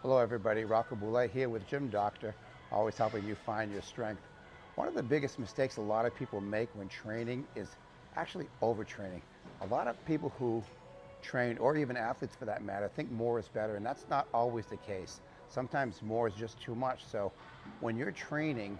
Hello everybody, Rocco Boulay here with Gym Doctor, always helping you find your strength. One of the biggest mistakes a lot of people make when training is actually overtraining. A lot of people who train, or even athletes for that matter, think more is better, and that's not always the case. Sometimes more is just too much. So when you're training,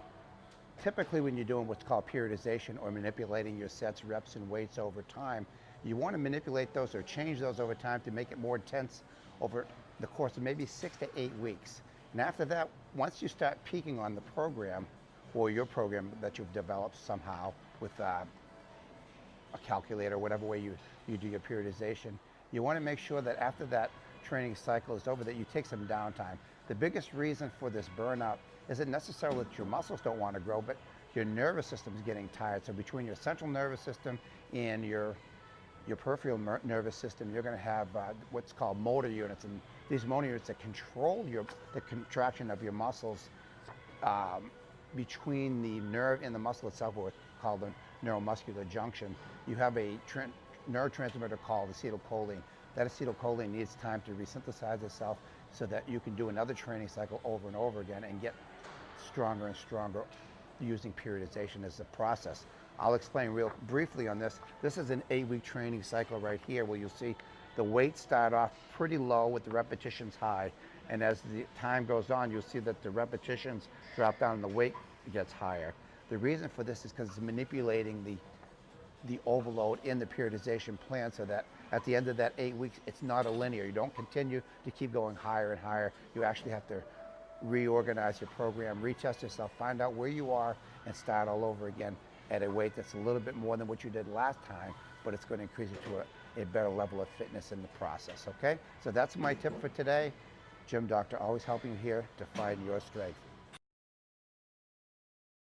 typically when you're doing what's called periodization or manipulating your sets, reps, and weights over time, you want to manipulate those or change those over time to make it more intense over the course of maybe 6 to 8 weeks. And after that, once you start peaking on the program or your program that you've developed somehow with a calculator, whatever way you do your periodization, you want to make sure that after that training cycle is over that you take some downtime. The biggest reason for this burnout isn't necessarily that your muscles don't want to grow, but your nervous system is getting tired. So between your central nervous system and your peripheral nervous system, you're going to have what's called motor units, and these motor units that control the contraction of your muscles between the nerve and the muscle itself, or called the neuromuscular junction. You have a neurotransmitter called acetylcholine. That acetylcholine needs time to resynthesize itself so that you can do another training cycle over and over again and get stronger and stronger using periodization as a process. I'll explain real briefly on this. This is an 8-week training cycle right here where you'll see the weights start off pretty low with the repetitions high, and as the time goes on, you'll see that the repetitions drop down and the weight gets higher. The reason for this is because it's manipulating the overload in the periodization plan so that at the end of that 8 weeks, it's not a linear. You don't continue to keep going higher and higher. You actually have to reorganize your program, retest yourself, find out where you are, and start all over again at a weight that's a little bit more than what you did last time, but it's going to increase you to a better level of fitness in the process, okay? So that's my tip for today. Gym Doctor, always helping you here to find your strength.